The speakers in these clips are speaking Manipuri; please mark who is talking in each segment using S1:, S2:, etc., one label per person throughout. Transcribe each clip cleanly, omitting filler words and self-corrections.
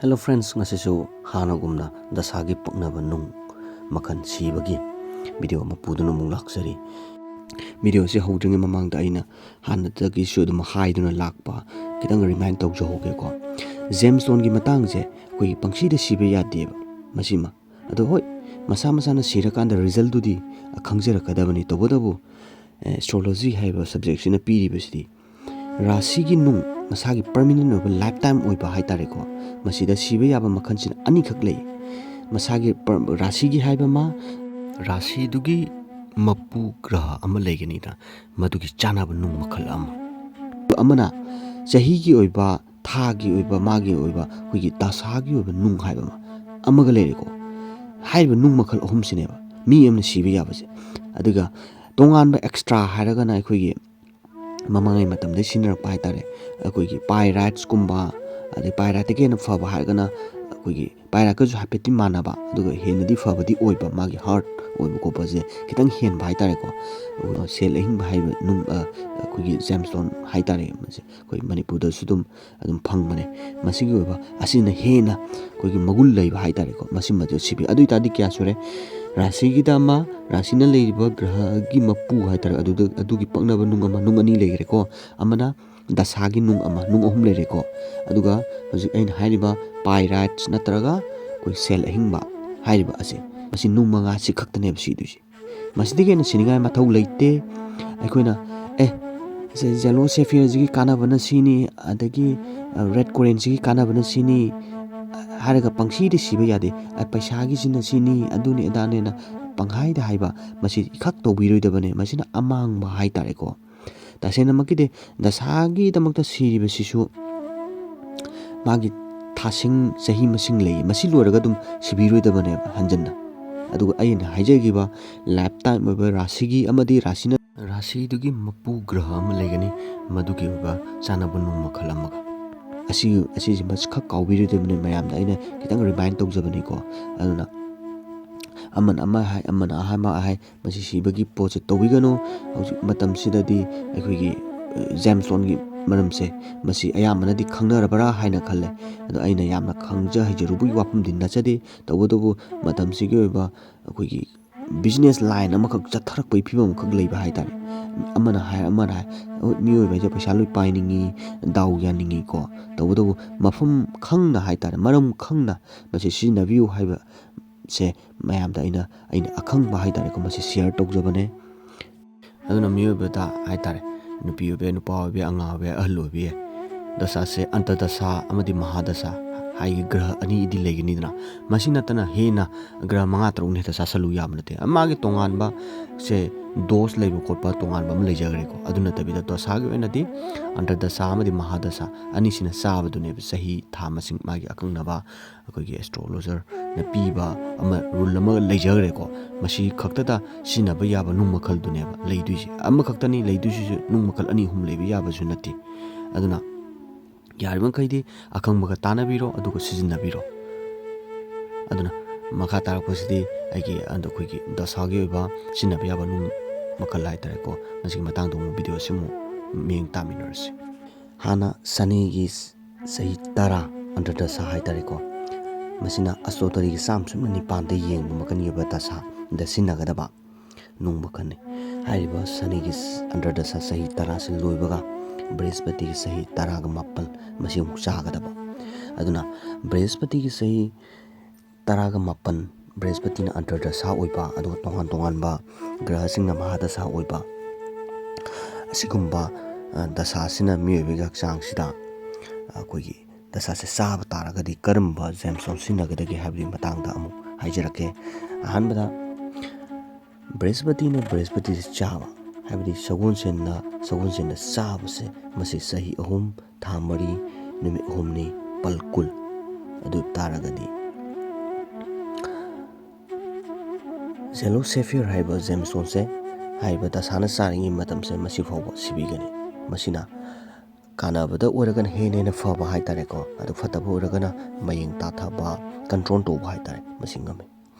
S1: Hello friends, ngasisu hanagumna dasagi paknaba nung makan sibagi video ama puduna mung laksari. Video se howdringi mamangda aina hanadagi su dum haiduna lakpa kitang remind tawjohoge ko. Gemstone gi matang je koi pangsi da sibe yadeba masima ado hoi masa na sirakanda result dudi khangjara kadabani tobodabu astrology haiba subject sina piri besidi rasi gi nung masagi permanent over lifetime oiba haitare ko masida sibe yaba makhansin ani khak lei masagi rasi gi haiba ma rasi dugi mapu graha ama legani da madugi chana ba nung makhal amana chahi gi oiba tha gi oiba magi oiba huigi dasa gi oiba nung haiba ma amaga lere ko haiba nung makhal ahum sineba mi amna sibe yaba se aduga tongan ba extra hairaga na huigi mamangai matam de sinner pai tare akoigi pyrites kumba ade pyrite ke na faba hairgana akoigi pyra ka ju hapeti manaba aduga henadi fabadi oiba magi heart oiba ko baje kitang hen bai tare ko sel ehing bai num akoigi gemstone hai tare mase koi manipur da sudum adum phang mane masigi oiba asina hena koigi magul lei bai tare ko masim ma sibi adui tadi kya sure rasi gi dama rasina leiba graha gi mapu hai tare adugi paknaba nung ama nung ani leire ko amana dasagi nung ama nung ahum leire ko aduga hojik ain hairiba pyrites natraga koi sel ahingba hairiba ase masi nung manga si khaktane bsi duji masdige na siningai mathau leite aikoina yellow sapphire ji kana bana sini adagi red currency gi kana bana sini haraga pangsi de siba yade paisa gi sina sini aduni adane na panghai da haiba masi khak tobiroi da bane masina amang ba hai tare ko tasena makide dasagi damakta siriba sisu magi thasing sahi masing lei masi loraga dum sibiroi da bane hanjanna adu aina haijagiba lifetime ba rasigi amadi rasina rasi dugi mapu graha ma legani madugi ba chana banu makhal amaga asi mas khak kawbiroi da bane mayam da aina kitang remind tawjabani ko aduna aman ama hai aman aha ma hai masi sibagi poche tawigano hojik matam sidadi aikoigi gemstone gi maramse masi ayamana di khangnarabara haina khalle ado aina yamna khangja haijarubu wapum dinna chade tawbodobu matam sigi oiba aikoigi business line ama khak chatharak pai phibam khak leiba hai tare amana hai mioi ba je paisa loi painingi daw yaningi ko tawbodobu mafum khangna hai tare maram khangna masi sinabiu haiba se mayam da aina akhang ba hai tare ko masi share tawjabane aduna mioi ba da hai tare nupi obe nupa obe anga obe ahlo obe dasa se antadasa amadi mahadasa hai graha ani idi legini dna masina tana hena graha manga tarung ne dasa salu yamnate amagi tongan ba se dos leibo kopa tongan ba leijagre ko aduna tabida dasa gi enadi antadasa amadi mahadasa ani sina sabadune sahi tha masing magi akang naba akogi astrologer na piba ama rule ama leijagre ko masi khakta sina ba yaba nung makhal duneba leiduisi ama khakta ni leiduisi nung makhal ani hum leiba yaba su nati aduna yarman kaidi akang maga tanabiro aduga sizinabiro aduna makha tarakpasidi aigi ando khoigi dasagi oiba sinaba yaba nung makhal lai tare ko masi matang dong video simu ming taminers hana sani gi sahi tara under the sahai tare ko masina astrology gi sam sum ni pande yeng makani ba dasa da sinagadaba nung makani haiba sani gi under the sahi tara sin loibaga Brihaspati की सही तराग मप्पल मसी चागदब अदुना बृहस्पति की सही तराग मप्पन बृहस्पति ना अंतर्दशा ओइबा अदु तोंगान तोंगान बा ग्रह सिंह महादशा ओइबा असिगुम्बा दशा सिना मियोबे गक्चांग सिदा कोइगी दशा से साब तारगदी करमबा जेमसोन सिनगदगी हाबदी मतंगदा अमु हाइजरके अहानबदा बृहस्पति ने बृहस्पति से चावा हाबदी सगुन सेन साब से मसी सही अहुम था मरी निमि अहुमनी पलकुल अदु तारगदी जेलो सेफियर हाइबा जेमसोन से हाइबा दसाना सारिंगी मतम से मसी फाव सिबिगनी मसिना कानाबदा ओरगन हेने फबा हाइ तारे को अदु फतबा ओरगना मयिंग ताथबा कंट्रोल तोबा हाइ तारे मसिंगमे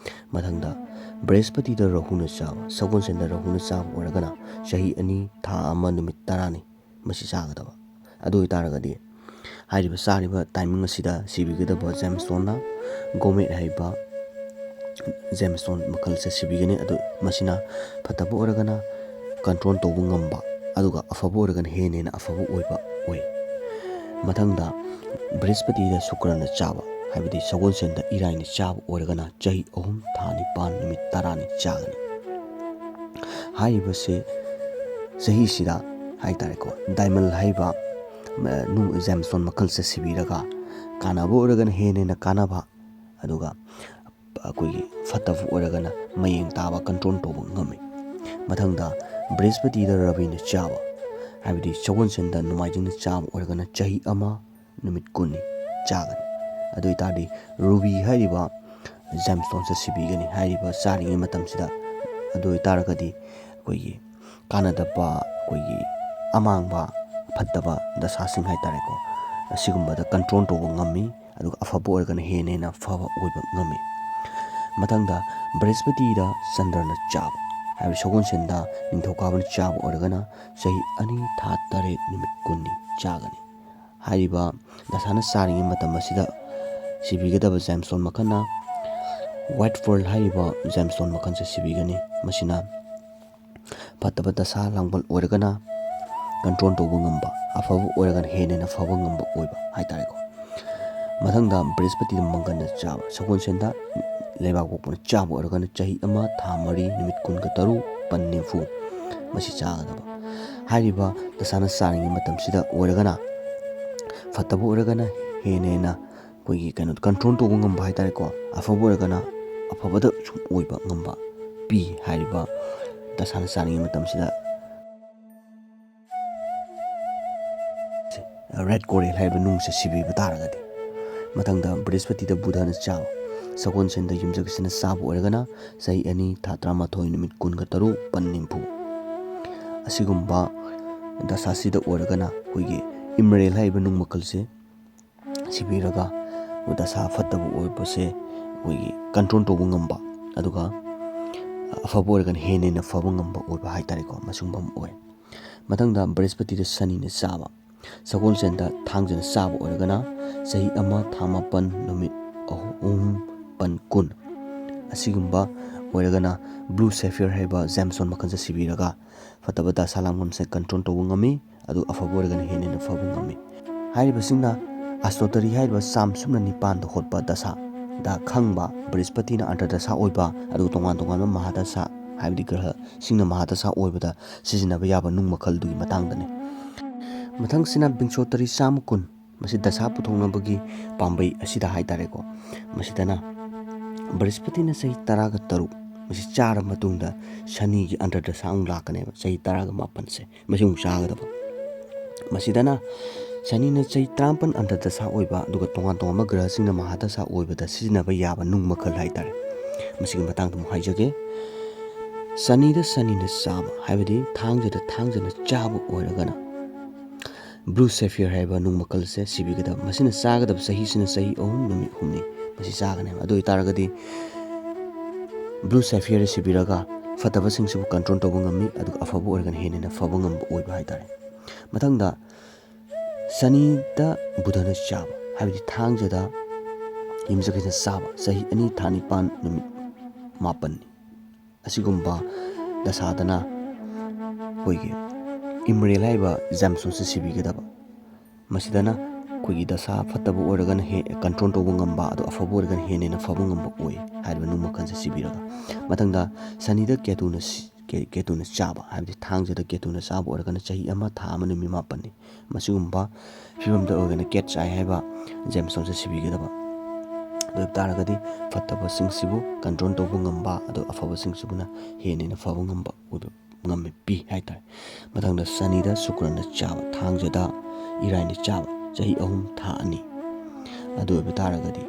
S1: मथंगदा बृहस्पति द रहुना चाव सगुन सेन द रहुना चाव ओरगना सही अनि था अमा निमित तरानी मसी चागदबा अदु तारगदी ꯍꯥꯏꯔꯤꯕ ꯆꯥꯔꯤꯕ ꯇꯥꯏꯃꯤꯡ ꯑꯁꯤꯗ ꯁꯤꯕꯤꯒꯗꯕ ꯖꯦꯝꯁꯇꯣꯟꯅ ꯒꯣꯃꯦꯠ ꯍꯥꯏꯕ ꯖꯦꯝꯁꯇꯣꯟ ꯃꯈꯜꯁꯦ ꯁꯤꯕꯤꯒꯅꯤ꯫ ꯑꯗꯨ ꯃꯁꯤꯅ ꯐꯠꯇꯕ ꯑꯣꯏꯔꯒꯅ ꯀꯟꯇ꯭ꯔꯣꯜ ꯇꯧꯕ ꯉꯝꯕ, ꯑꯗꯨꯒ ꯑꯐꯕ ꯑꯣꯏꯔꯒꯅ ꯍꯦꯟꯅ ꯑꯐꯕ ꯑꯣꯏꯕ ꯑꯣꯏ꯫ ꯃꯊꯪꯗ ꯕ꯭ꯔꯤꯍꯁꯄꯇꯤꯗ ꯁꯨꯀ꯭ꯔꯅ ꯆꯥꯕ, ꯍꯥꯏꯕꯗꯤ ꯁꯒꯣꯜꯁꯦꯟꯗ ꯏꯔꯥꯏꯅ ꯆꯥꯕ ꯑꯣꯏꯔꯒꯅ ꯆꯍꯤ 3 ꯊꯥ 9 ꯅꯨꯃꯤꯠ 10ꯅꯤ ꯆꯥꯒꯅꯤ꯫ ꯍꯥꯏꯔꯤꯕꯁꯦ ꯆꯍꯤꯁꯤꯗ ꯍꯥꯏꯇꯥꯔꯦꯀꯣ ꯗꯥꯏꯃꯜ ꯍꯥꯏꯕ ꯖꯦꯝꯁꯇꯣꯟ ꯃꯈꯜꯁꯦ ꯁꯤꯕꯤꯔꯒ ꯀꯥꯟꯅꯕ ꯑꯣꯏꯔꯒꯅ ꯍꯦꯟꯅ ꯀꯥꯟꯅꯕ, ꯑꯗꯨꯒ ꯑꯩꯈꯣꯏꯒꯤ ꯐꯠꯇꯕ ꯑꯣꯏꯔꯒꯅ ꯃꯌꯦꯡ ꯇꯥꯕ ꯀꯟꯇ꯭ꯔꯣꯜ ꯇꯧꯕ ꯉꯝꯃꯤ꯫ ꯃꯊꯪꯗ ꯕ꯭ꯔꯤꯍꯁꯄꯇꯤꯗ ꯔꯕꯤꯅ ꯆꯥꯕ, ꯍꯥꯏꯕꯗꯤ ꯁꯒꯣꯜꯁꯦꯟꯗ ꯅꯣꯡꯃꯥꯏꯖꯤꯡꯅ ꯆꯥꯕ ꯑꯣꯏꯔꯒꯅ ꯆꯍꯤ 1 ꯅꯨꯃꯤꯠ 10ꯅꯤ ꯆꯥꯒꯅꯤ꯫ ꯑꯗꯨ ꯑꯣꯏꯇꯥꯔꯗꯤ ꯔꯨꯕꯤ ꯍꯥꯏꯔꯤꯕ ꯖꯦꯝꯁꯇꯣꯟꯁꯦ ꯁꯤꯕꯤꯒꯅꯤ ꯍꯥꯏꯔꯤꯕ ꯆꯥꯔꯤꯉꯩ ꯃꯇꯝꯁꯤꯗ꯫ ꯑꯗꯨ ꯑꯣꯏꯇꯥꯔꯒꯗꯤ ꯑꯩꯈꯣꯏꯒꯤ ꯀꯥꯟꯅꯗꯕ, ꯑꯩꯈꯣꯏꯒꯤ ꯑꯃꯥꯡꯕ ꯐꯠꯇꯕ ꯗꯁꯥꯁꯤꯡ ꯍꯥꯏꯇꯥꯔꯦꯀꯣ, ꯑꯁꯤꯒꯨꯝꯕꯗ ꯀꯟꯇ꯭ꯔꯣꯜ ꯇꯧꯕ ꯉꯝꯃꯤ, ꯑꯗꯨꯒ ꯑꯐꯕ ꯑꯣꯏꯔꯒꯅ ꯍꯦꯟꯅ ꯐꯕ ꯑꯣꯏꯕ ꯉꯝꯃꯤ꯫ ꯃꯊꯪꯗ ꯕ꯭ꯔꯤꯍꯁꯄꯇꯤꯗ ꯆꯟꯗ꯭ꯔꯅ ꯆꯥꯕ, ꯍꯥꯏꯕꯗꯤ ꯁꯒꯣꯜꯁꯦꯟꯗ ꯅꯤꯡꯊꯧꯀꯥꯕꯅ ꯆꯥꯕ ꯑꯣꯏꯔꯒꯅ ꯆꯍꯤ 2 ꯊꯥ 8 ꯅꯨꯃꯤꯠ 10ꯅꯤ ꯆꯥꯒꯅꯤ꯫ ꯍꯥꯏꯔꯤꯕ ꯗꯁꯥꯅ ꯆꯥꯔꯤꯉꯩ ꯃꯇꯝ ꯑꯁꯤꯗ ꯁꯤꯕꯤꯒꯗꯕ ꯖꯦꯝꯁꯇꯣꯟ ꯃꯈꯜꯅ ꯋꯥꯏꯠ ꯄꯔꯜ ꯍꯥꯏꯔꯤꯕ ꯖꯦꯝꯁꯇꯣꯟ ꯃꯈꯜꯁꯦ ꯁꯤꯕꯤꯒꯅꯤ꯫ ꯃꯁꯤꯅ ꯐꯠꯇꯕ ꯗꯁꯥ ꯂꯥꯡꯕꯜ ꯑꯣꯏꯔꯒꯅ ꯀꯟꯇ꯭ꯔꯣꯜ ꯇꯧꯕ ꯉꯝꯕ, ꯑꯐꯕ ꯑꯣꯏꯔꯒꯅ ꯍꯦꯟꯅ ꯐꯕ ꯉꯝꯕ ꯑꯣꯏꯕ ꯍꯥꯏꯇꯥꯔꯦꯀꯣ꯫ ꯃꯊꯪꯗ ꯕ꯭ꯔꯤꯍꯁꯄꯇꯤꯗ ꯃꯪꯒꯟꯅ ꯆꯥꯕ, ꯁꯒꯣꯜꯁꯦꯟꯗ ꯂꯩꯕꯥꯛꯄꯣꯛꯄꯅ ꯆꯥꯕ ꯑꯣꯏꯔꯒꯅ ꯆꯍꯤ 1 ꯊꯥ 3 ꯅꯨꯃꯤꯠ 13 ꯄꯟ 90 ꯃꯁꯤ ꯆꯥꯒꯗꯕ꯫ ꯍꯥꯏꯔꯤꯕ ꯗꯁꯥꯅ ꯆꯥꯔꯤꯉꯩ ꯃꯇꯝꯁꯤꯗ ꯑꯣꯏꯔꯒꯅ ꯐꯠꯇꯕ ꯑꯣꯏꯔꯒꯅ ꯍꯦꯟꯅ ꯑꯩꯈꯣꯏꯒꯤ ꯀꯟꯇ꯭ꯔꯣꯜ ꯇꯧꯕ ꯉꯝꯕ ꯍꯥꯏꯇꯥꯔꯦꯀꯣ, ꯑꯐꯕ ꯑꯣꯏꯔꯒꯅ ꯑꯐꯕꯗ ꯁꯨꯝ ꯑꯣꯏꯕ ꯉꯝꯕ ꯄꯤ꯫ ꯍꯥꯏꯔꯤꯕ ꯗꯁꯥꯅ ꯆꯥꯔꯤꯉꯩ ꯃꯇꯝꯁꯤꯗ ꯔꯦꯗ ꯀꯣꯔꯦꯜ ꯍꯥꯏꯔꯤꯕ ꯅꯨꯡꯁꯦ ꯁꯤꯕꯤꯕ ꯇꯥꯔꯒꯗꯤ꯫ ꯃꯊꯪꯗ ꯕ꯭ꯔꯤꯍꯁꯄꯇꯤꯗ ꯕꯨꯙꯅ ꯆꯥꯕ, ꯁꯒꯣꯜꯁꯦꯟꯗ ꯌꯨꯝꯖꯀꯩꯁꯅ ꯆꯥꯕ ꯑꯣꯏꯔꯒꯅ ꯆꯍꯤ 2 ꯊꯥ 13 ꯅꯨꯃꯤꯠ 13 ꯄꯟ 90 ꯑꯁꯤꯒꯨꯝꯕ ꯗꯁꯥꯁꯤꯗ ꯑꯣꯏꯔꯒꯅ ꯑꯩꯈꯣꯏꯒꯤ ꯏꯃꯔꯦꯜ ꯍꯥꯏꯔꯤꯕ ꯅꯨꯡ ꯃꯈꯜꯁꯦ ꯁꯤꯕꯤꯔꯒ ꯗꯁꯥ ꯐꯠꯇꯕ ꯑꯣꯏꯕꯁꯦ ꯑꯩꯈꯣꯏꯒꯤ ꯀꯟꯇ꯭ꯔꯣꯜ ꯇꯧꯕ ꯉꯝꯕ, ꯑꯗꯨꯒ ꯑꯐꯕ ꯑꯣꯏꯔꯒꯅ ꯍꯦꯟꯅ ꯐꯕ ꯉꯝꯕ ꯑꯣꯏꯕ ꯍꯥꯏꯇꯥꯔꯦꯀꯣ, ꯃꯁꯤꯒꯨꯝꯕ ꯑꯃ ꯑꯣꯏ꯫ ꯃꯊꯪꯗ ꯕ꯭ꯔꯤꯍꯁꯄꯇꯤꯗ ꯁꯅꯤꯅ ꯆꯥꯕ, ꯁꯒꯣꯜꯁꯦꯟꯗ ꯊꯥꯡꯖꯅ ꯆꯥꯕ ꯑꯣꯏꯔꯒꯅ ꯆꯍꯤ 1 ꯊꯥ 9 ꯅꯨꯃꯤꯠ 3 ꯄꯟ 10 ꯑꯁꯤꯒꯨꯝꯕ ꯑꯣꯏꯔꯒꯅ ꯕ꯭ꯂꯨ ꯁꯦꯐꯤꯌꯔ ꯍꯥꯏꯕ ꯖꯦꯝꯁꯇꯣꯟ ꯃꯈꯜꯁꯦ ꯁꯤꯕꯤꯔꯒ ꯐꯠꯇꯕ ꯗꯁꯥ ꯂꯥꯡꯕꯜꯁꯦ ꯀꯟꯇ꯭ꯔꯣꯜ ꯇꯧꯕ ꯉꯝꯃꯤ, ꯑꯗꯨ ꯑꯐꯕ ꯑꯣꯏꯔꯒꯅ ꯍꯦꯟꯅ ꯐꯕ ꯉꯝꯃꯤ꯫ ꯍꯥꯏꯔꯤꯕꯁꯤꯡꯅ ꯑꯁꯇꯣꯇꯔꯤ ꯍꯥꯏꯔꯤꯕ ꯆꯥꯝ ꯁꯨꯞꯅ 9ꯗ ꯍꯣꯠꯄ ꯗꯁꯥꯗ ꯈꯪꯕ ꯕ꯭ꯔꯤꯍꯁꯄꯇꯤꯅ ꯑꯟꯇꯔꯗꯁꯥ ꯑꯣꯏꯕ, ꯑꯗꯨꯒ ꯇꯣꯉꯥꯟ ꯇꯣꯉꯥꯟꯕ ꯃꯍꯥꯗꯁꯥ ꯍꯥꯏꯕꯗꯤ ꯒ꯭ꯔꯍꯁꯤꯡꯅ ꯃꯍꯥꯗꯁꯥ ꯑꯣꯏꯕꯗ ꯁꯤꯖꯤꯟꯅꯕ ꯌꯥꯕ ꯅꯨꯡ ꯃꯈꯜꯗꯨꯒꯤ ꯃꯇꯥꯡꯗꯅꯤ꯫ ꯃꯊꯪꯁꯤꯅ ꯕꯤꯡꯁꯣꯇꯔꯤ 110, ꯃꯁꯤ ꯗꯁꯥ ꯄꯨꯊꯣꯛꯅꯕꯒꯤ ꯄꯥꯝꯕꯩ ꯑꯁꯤꯗ ꯍꯥꯏꯇꯥꯔꯦꯀꯣ, ꯃꯁꯤꯗꯅ ꯕ꯭ꯔꯤꯍꯁꯄꯇꯤꯅ ꯆꯍꯤ 13 ꯃꯁꯤ ꯆꯥꯔꯕ ꯃꯇꯨꯡꯗ ꯁꯅꯤꯒꯤ ꯑꯟꯇꯔꯗꯁꯥ ꯑꯃꯨꯛ ꯂꯥꯛꯀꯅꯦꯕ, ꯆꯍꯤ 18ꯁꯦ ꯃꯁꯤ ꯑꯃꯨꯛ ꯆꯥꯒꯗꯕ꯫ ꯃꯁꯤꯗꯅ ꯁꯅꯤꯅ ꯆꯍꯤ 54 ꯑꯟꯇꯔꯗꯁꯥ ꯑꯣꯏꯕ, ꯑꯗꯨꯒ ꯇꯣꯉꯥꯟ ꯇꯣꯉꯥꯟꯕ ꯒ꯭ꯔꯍꯁꯤꯡꯅ ꯃꯍꯥꯗꯁꯥ ꯑꯣꯏꯕꯗ ꯁꯤꯖꯤꯟꯅꯕ ꯌꯥꯕ ꯅꯨꯡ ꯃꯈꯜ ꯍꯥꯏꯇꯥꯔꯦ꯫ ꯃꯁꯤꯒꯤ ꯃꯇꯥꯡꯗ ꯑꯃꯨꯛ ꯍꯥꯏꯖꯒꯦ꯫ ꯁꯅꯤꯗ ꯁꯅꯤꯅ ꯆꯥꯕ, ꯍꯥꯏꯕꯗꯤ ꯊꯥꯡꯖꯅ ꯆꯥꯕ ꯑꯣꯏꯔꯒꯅ ꯕ꯭ꯂꯨ ꯁꯦꯐꯤꯌꯔ ꯍꯥꯏꯕ ꯅꯨꯡ ꯃꯈꯜꯁꯦ ꯁꯤꯕꯤꯒꯗꯕ꯫ ꯃꯁꯤꯅ ꯆꯥꯒꯗꯕ ꯆꯍꯤꯁꯤꯅ ꯆꯍꯤ 3 ꯅꯨꯃꯤꯠ 3ꯅꯤ ꯃꯁꯤ ꯆꯥꯒꯅꯦꯕ꯫ ꯑꯗꯨ ꯑꯣꯏꯇꯥꯔꯒꯗꯤ ꯕ꯭ꯂꯨ ꯁꯦꯐꯤꯌꯔ ꯁꯤꯕꯤꯔꯒ ꯐꯠꯇꯕꯁꯤꯡꯁꯤꯕꯨ ꯀꯟꯇ꯭ꯔꯣಲ್ ꯇꯧꯕ ꯉꯝꯃꯤ, ꯑꯗꯨꯒ ꯑꯐꯕ ꯑꯣꯏꯔꯒꯅ ꯍꯦꯟꯅ ꯐꯕ ꯉꯝꯕ ꯑꯣꯏꯕ ꯍꯥꯏꯇꯥꯔꯦ꯫ ꯃꯊꯪꯗ ꯁꯅꯤꯗ ꯕꯨꯙꯅ ꯆꯥꯕ, ꯍꯥꯏꯕꯗꯤ ꯊꯥꯡꯖꯗ ꯌꯨꯝꯖꯀꯩꯁꯅ ꯆꯥꯕ, ꯆꯍꯤ 2 ꯊꯥ 9 ꯅꯨꯃꯤꯠ 9ꯅꯤ ꯑꯁꯤꯒꯨꯝꯕ ꯗꯁꯥꯗꯅ ꯑꯩꯈꯣꯏꯒꯤ ꯏꯃꯔꯦꯜ ꯍꯥꯏꯔꯤꯕ ꯖꯦꯝꯁꯇꯣꯟꯁꯦ ꯁꯤꯕꯤꯒꯗꯕ꯫ ꯃꯁꯤꯗꯅ ꯑꯩꯈꯣꯏꯒꯤ ꯗꯁꯥ ꯐꯠꯇꯕ ꯑꯣꯏꯔꯒꯅ ꯀꯟꯇ꯭ꯔꯣꯜ ꯇꯧꯕ ꯉꯝꯕ, ꯑꯗꯣ ꯑꯐꯕ ꯑꯣꯏꯔꯒꯅ ꯍꯦꯟꯅ ꯐꯕ ꯉꯝꯕ ꯑꯣꯏ ꯍꯥꯏꯔꯤꯕ ꯅꯨꯡ ꯃꯈꯜꯁꯦ ꯁꯤꯕꯤꯔꯒ꯫ ꯃꯊꯪꯗ ꯁꯅꯤꯗ ꯀꯦꯇꯨꯅ ꯆꯥꯕ, ꯍꯥꯏꯕꯗꯤ ꯊꯥꯡꯖꯗ ꯀꯦꯇꯨꯅ ꯆꯥꯕ ꯑꯣꯏꯔꯒꯅ ꯆꯍꯤ 1 ꯊꯥ 1 ꯅꯨꯃꯤꯠ 9ꯅꯤ ꯃꯁꯤꯒꯨꯝꯕ ꯐꯤꯕꯝꯗ ꯑꯣꯏꯔꯒꯅ ꯀꯦꯠ ꯆꯥꯏ ꯍꯥꯏꯕ ꯖꯦꯝꯁꯇꯣꯟꯁꯦ ꯁꯤꯕꯤꯒꯗꯕ꯫ ꯑꯗꯨ ꯑꯣꯏꯇꯥꯔꯒꯗꯤ ꯐꯠꯇꯕꯁꯤꯡꯁꯤꯕꯨ ꯀꯟꯇ꯭ꯔꯣꯜ ꯇꯧꯕ ꯉꯝꯕ, ꯑꯗꯨꯒ ꯑꯐꯕꯁꯤꯡꯁꯤꯕꯨꯅ ꯍꯦꯟꯅ ꯐꯕ ꯉꯝꯕ ꯑꯣꯏꯕ ꯉꯝꯃꯤ ꯄꯤ ꯍꯥꯏꯇꯥꯔꯦ꯫ ꯃꯊꯪꯗ ꯁꯅꯤꯗ ꯁꯨꯀ꯭ꯔꯅ ꯆꯥꯕ, ꯊꯥꯡꯖꯗ ꯏꯔꯥꯏꯅ ꯆꯥꯕ, ꯆꯍꯤ 3 ꯊꯥ 2 ꯑꯗꯨ ꯑꯣꯏꯕ ꯇꯥꯔꯒꯗꯤ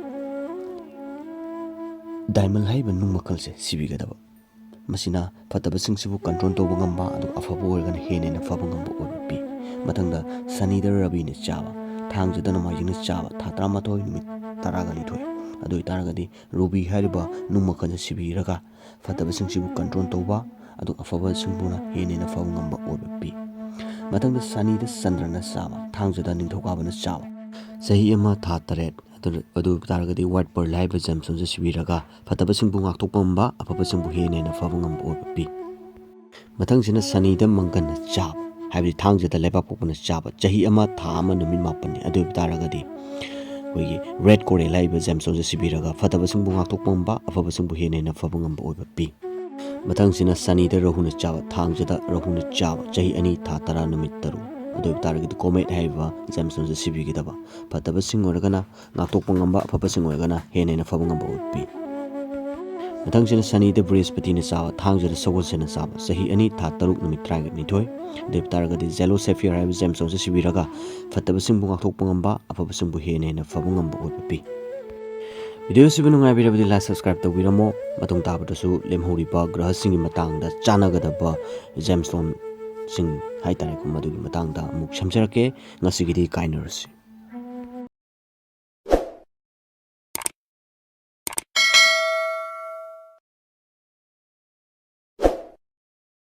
S1: ꯗꯥꯏꯃꯜ ꯍꯥꯏꯔꯤꯕ ꯅꯨꯡ ꯃꯈꯜꯁꯦ ꯁꯤꯕꯤꯒꯗꯕ꯫ ꯃꯁꯤꯅ ꯐꯠꯇꯕꯁꯤꯡꯁꯤꯕꯨ ꯀꯟꯇ꯭ꯔꯣಲ್ ꯇꯧꯕ ꯉꯝꯕ, ꯑꯗꯨꯒ ꯑꯐꯕ ꯑꯣꯏꯔꯒꯅ ꯍꯦꯟꯅ ꯐꯕ ꯉꯝꯕ ꯑꯣꯏꯕ ꯄꯤ꯫ ꯃꯊꯪꯗ ꯁꯅꯤꯗ ꯔꯕꯤꯅ ꯆꯥꯕ, ꯊꯥꯡꯖꯗ ꯅꯣꯡꯃꯥꯏꯖꯤꯡꯅ ꯆꯥꯕ, ꯊꯥ 12 ꯅꯨꯃꯤꯠ 12 ꯑꯗꯨ ꯑꯣꯏꯇꯥꯔꯒꯗꯤ ꯔꯨꯕꯤ ꯍꯥꯏꯔꯤꯕ ꯅꯨꯡ ꯃꯈꯜꯁꯦ ꯁꯤꯕꯤꯔꯒ ꯐꯠꯇꯕꯁꯤꯡꯁꯤꯕꯨ ꯀꯟꯇ꯭ꯔꯣಲ್ ꯇꯧꯕ, ꯑꯗꯨꯒ ꯑꯐꯕꯁꯤꯡꯕꯨꯅ ꯍꯦꯟꯅ ꯐꯕ ꯉꯝꯕ ꯑꯣꯏꯕ ꯄꯤ꯫ ꯃꯊꯪꯗ ꯁꯅꯤꯗ ꯆꯟꯗ꯭ꯔꯅ ꯆꯥꯕ, ꯊꯥꯡꯖꯗ ꯅꯤꯡꯊꯧꯀꯥꯕꯅ ꯆꯥꯕ, ꯆꯍꯤ ꯑꯃ ꯊꯥ 8 ꯑꯗꯨ ꯇꯥꯔꯒꯗꯤ ꯋꯥꯏꯠ ꯄꯔꯜ ꯍꯥꯏꯕ ꯖꯦꯝꯁꯇꯣꯟꯁꯦ ꯁꯤꯕꯤꯔꯒ ꯐꯠꯇꯕꯁꯤꯡꯕꯨ ꯉꯥꯛꯊꯣꯛꯄ ꯉꯝꯕ ꯑꯐꯕꯁꯤꯡꯕꯨ ꯍꯦꯟꯅ ꯍꯦꯟꯅ ꯐꯕ ꯉꯝꯕ ꯑꯣꯏꯕ ꯄꯤ꯫ ꯃꯊꯪꯁꯤꯅ ꯁꯅꯤꯗ ꯃꯪꯒꯟꯅ ꯆꯥꯕ ꯍꯥꯏꯕꯗꯤ ꯊꯥꯡꯖꯗ ꯂꯩꯕꯥꯛꯄꯣꯛꯄꯅ ꯆꯥꯕ ꯆꯍꯤ ꯑꯃ ꯊꯥ ꯑꯃ ꯅꯨꯃꯤꯠ 9ꯅꯤ ꯑꯗꯨ ꯑꯣꯏꯕ ꯇꯥꯔꯒꯗꯤ ꯑꯩꯈꯣꯏꯒꯤ ꯔꯦꯗ ꯀꯣꯔꯦꯜ ꯍꯥꯏꯔꯤꯕ ꯖꯦꯝꯁꯇꯣꯟꯁꯦ ꯁꯤꯕꯤꯔꯒ ꯐꯠꯇꯕꯁꯤꯡꯕꯨ ꯉꯥꯛꯊꯣꯛꯄ ꯉꯝꯕ ꯑꯐꯕꯁꯤꯡꯕꯨ ꯍꯦꯟꯅ ꯍꯦꯟꯅ ꯐꯕ ꯉꯝꯕ ꯑꯣꯏꯕ ꯄꯤ꯫ ꯃꯊꯪꯁꯤꯅ ꯁꯅꯤꯗ ꯔꯥꯍꯨꯅ ꯆꯥꯕ ꯊꯥꯡꯖꯗ ꯔꯥꯍꯨꯅ ꯆꯥꯕ ꯆꯍꯤ 2 ꯊꯥ 10 ꯅꯨꯃꯤꯠ 3 ꯑꯗꯨ ꯑꯣꯏꯕ ꯇꯥꯔꯒꯗꯤ ꯀꯣꯃꯦꯠ ꯍꯥꯏꯔꯤꯕ ꯖꯦꯝꯁꯇꯣꯟꯁꯦ ꯁꯤꯕꯤꯒꯗꯕ ꯐꯠꯇꯕꯁꯤꯡ ꯑꯣꯏꯔꯒꯅ ꯉꯥꯛꯊꯣꯛꯄ ꯉꯝꯕ ꯑꯐꯕꯁꯤꯡ ꯑꯣꯏꯔꯒꯅ ꯍꯦꯟꯅ ꯍꯦꯟꯅ ꯐꯕ ꯉꯝꯕ ꯑꯣꯏꯕ ꯄꯤ꯫ ꯃꯊꯪꯁꯤꯅ ꯁꯅꯤꯗ ꯕ꯭ꯔꯤꯍꯁꯄꯇꯤꯅ ꯆꯥꯕ ꯊꯥꯡꯖꯗ ꯁꯒꯣꯜꯁꯦꯟꯅ ꯆꯥꯕ ꯆꯍꯤ 2 ꯊꯥ 6 ꯅꯨꯃꯤꯠ 12 ꯑꯗꯨ ꯑꯣꯏꯕ ꯇꯥꯔꯒꯗꯤ ꯖꯦꯂꯣ ꯁꯦꯐꯤꯌꯔ ꯍꯥꯏꯕ ꯖꯦꯝꯁꯇꯣꯟꯁꯦ ꯁꯤꯕꯤꯔꯒ ꯐꯠꯇꯕꯁꯤꯡꯕꯨ ꯉꯥꯛꯊꯣꯛꯄ ꯉꯝꯕ ꯑꯐꯕꯁꯤꯡꯕꯨ ꯍꯦꯟꯅ ꯍꯦꯟꯅ ꯐꯕ ꯉꯝꯕ ꯑꯣꯏꯕ ꯄꯤ꯫ ꯚꯤꯗꯤꯑꯣꯁꯤꯕꯨ ꯅꯨꯡꯉꯥꯏꯕꯤꯔꯕꯗꯤ ꯂꯥꯏꯛ ꯁꯕꯁꯀ꯭ꯔꯥꯏꯕ ꯇꯧꯕꯤꯔꯝꯃꯣ ꯃꯇꯨꯡ ꯇꯥꯕꯗꯁꯨ ꯂꯦꯝꯍꯧꯔꯤꯕ ꯒ꯭ꯔꯍꯁꯤꯡꯒꯤ ꯃꯇꯥꯡꯗ ꯆꯥꯟꯅꯒꯗꯕ ꯖꯦꯝꯁꯇꯣꯟꯁꯤꯡ ꯍꯥꯏꯇꯥꯔꯦꯀꯣ ꯃꯗꯨꯒꯤ ꯃꯇꯥꯡꯗ ꯑꯃꯨꯛ ꯁꯝꯖꯔꯛꯀꯦ ꯉꯁꯤꯒꯤꯗꯤ ꯀꯥꯏꯅꯔꯁꯤ꯫